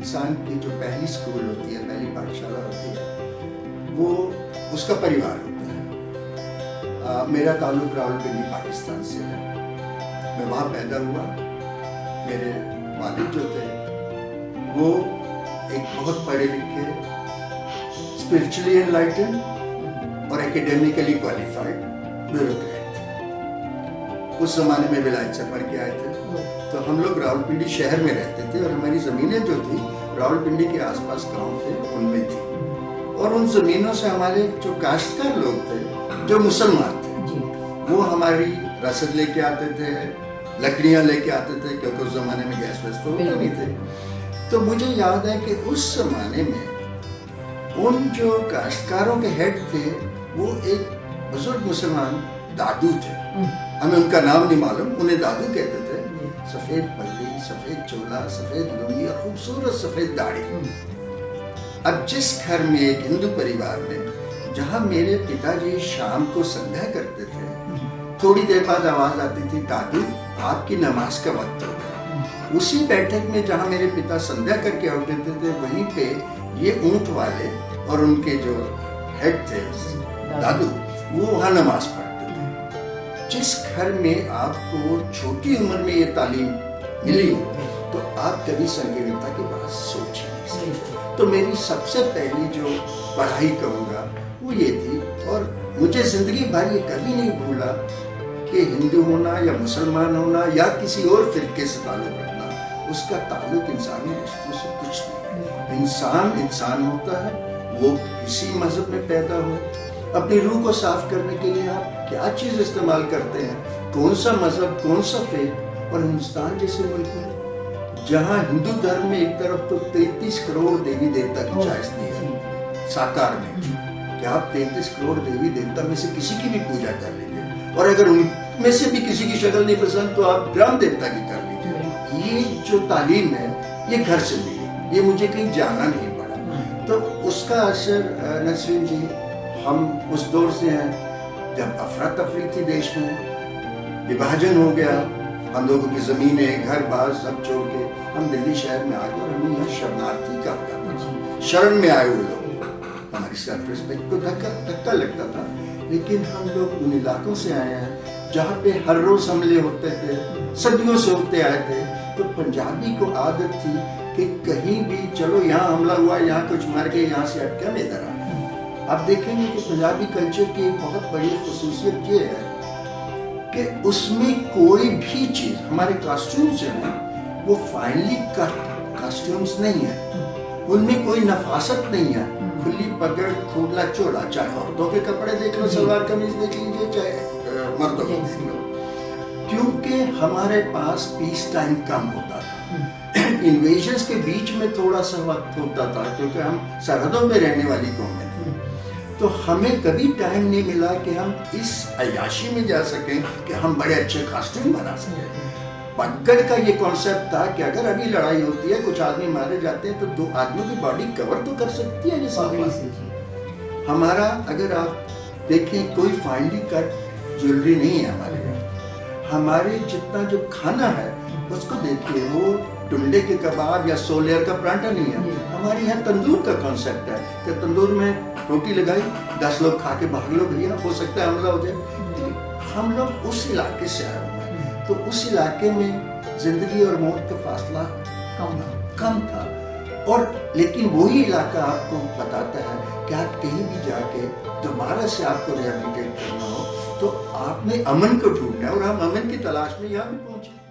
इंसान की जो पहली स्कूल होती है, पहली पाठशाला होती है, वो उसका परिवार होता है। मेरा ताल्लुक रावलपिंडी पाकिस्तान से है। मैं वहाँ पैदा हुआ। मेरे वालिद जो थे वो एक बहुत पढ़े लिखे, स्पिरिचुअली एनलाइटेंड और एकेडमिकली क्वालिफाइड ब्यूरोक्रेट थे। उस जमाने में विलायत से पढ़ के आए थे। तो हम लोग रावलपिंडी शहर में रहते थे और हमारी ज़मीनें जो थी रावलपिंडी के आसपास गांव थे उनमें थी। और उन ज़मीनों से हमारे जो काश्तकार लोग थे, जो मुसलमान थे, वो हमारी रसद लेके आते थे, लकड़ियाँ लेके आते थे, क्योंकि उस ज़माने में गैस वैस तो होते नहीं थे। तो मुझे याद है कि उस ज़माने में उन जो काश्तकारों के हेड थे वो एक बुजुर्ग मुसलमान दादू थे। हमें उनका नाम नहीं मालूम, उन्हें दादू कहते थे। सफेद पल्ली, सफेद चोला, सफेद लुंगी और खूबसूरत सफेद दाढ़ी। अब जिस घर में, एक हिंदू परिवार में, जहां मेरे पिताजी शाम को संध्या करते थे, थोड़ी देर बाद आवाज आती थी, दादू आपकी नमाज का वक्त हो गया। उसी बैठक में जहां मेरे पिता संध्या करके उठते थे, वहीं पे ये ऊंट वाले और उनके जो हेड थे दादू, वो वहां नमाज पढ़ते थे। जिस घर में आपको छोटी उम्र में ये तालीम मिली हो, तो आप कभी संकीर्णता की बात सोच नहीं सकते। तो मेरी सबसे पहली जो पढ़ाई कहूँगा वो ये थी। और मुझे जिंदगी भर ये कभी नहीं भूला कि हिंदू होना या मुसलमान होना या किसी और फिरके से ताल्लुक रखना, उसका ताल्लुक इंसानी रिश्तों से कुछ नहीं है। इंसान इंसान होता है, वो किसी मजहब में पैदा हो। अपनी रूह को साफ करने के लिए आप क्या चीज इस्तेमाल करते हैं, कौन सा मजहब, कौन सा फेथ। और हिंदुस्तान जैसे मुल्क में जहाँ हिंदू धर्म में एक तरफ तो 33 करोड़ देवी देवता की चाहती है साकार में, क्या आप 33 करोड़ देवी देवता में से किसी की भी पूजा कर लीजिए, और अगर उनमें से भी किसी की शक्ल नहीं पसंद तो आप ग्राम देवता की कर लीजिए। ये जो तालीम है ये घर से मिली, ये मुझे कहीं जाना नहीं पड़ा। तो उसका असर नसरीन जी, हम उस दौर से हैं जब अफरा तफरी थी देश में, विभाजन हो गया, हम लोगों की जमीनें, घर बार सब छोड़ के हम दिल्ली शहर में आ गए और हमें यहाँ शरणार्थी का शरण में आए हुए लोग, हमारी सेल्फ रिस्पेक्ट को धक्का लगता था। लेकिन हम लोग उन इलाकों से आए हैं जहाँ पे हर रोज हमले होते थे, सदियों से होते आए थे। तो पंजाबी को आदत थी कि कहीं भी चलो यहाँ हमला हुआ, यहाँ कुछ मर गए, यहाँ से हटके हम इधर आए। आप देखेंगे कि पंजाबी कल्चर की एक बहुत बड़ी खुसूसियत ये है कि उसमें कोई भी चीज, हमारे कॉस्ट्यूम्स जो हैं वो फाइनली कट कॉस्ट्यूम्स नहीं है, उनमें कोई नफासत नहीं है। खुली पगड़, खुला चोला, चाहे औरतों के कपड़े देख लो, सलवार कमीज देख लीजिए, चाहे मर्दों के देख लो, क्योंकि हमारे पास पीस टाइम कम होता था। इन्वेजन्स के बीच में थोड़ा सा वक्त होता था, क्योंकि हम सरहदों में रहने वाली कौम है। तो हमें कभी टाइम नहीं मिला कि हम इस अयाशी में जा सकें कि हम बड़े अच्छे कॉस्ट्यूम बना सकें। पगड़ का ये कॉन्सेप्ट था कि अगर अभी लड़ाई होती है, कुछ आदमी मारे जाते हैं, तो 2 आदमियों की बॉडी कवर तो कर सकती है। जैसे हमारा, अगर आप देखें, कोई फाइनली कट ज्वेलरी नहीं है हमारे यहाँ। हमारे जितना जो खाना है उसको देखिए, वो टुंडे के कबाब या 100 लेयर का पराठा नहीं है। हमारे यहाँ तंदूर का कॉन्सेप्ट है कि तंदूर में रोटी लगाई, 10 लोग खा के भाग लो भैया, हो सकता है हमला हो जाए। हम लोग उस इलाके से आए हुए हैं, तो उस इलाके में जिंदगी और मौत का फासला कम था। और लेकिन वही इलाका आपको बताता है कि आप कहीं भी जाके दोबारा से आपको रिहैबिलिटेट करना हो तो आपने अमन को ढूंढना है, और हम अमन की तलाश में यहाँ भी पहुंचे।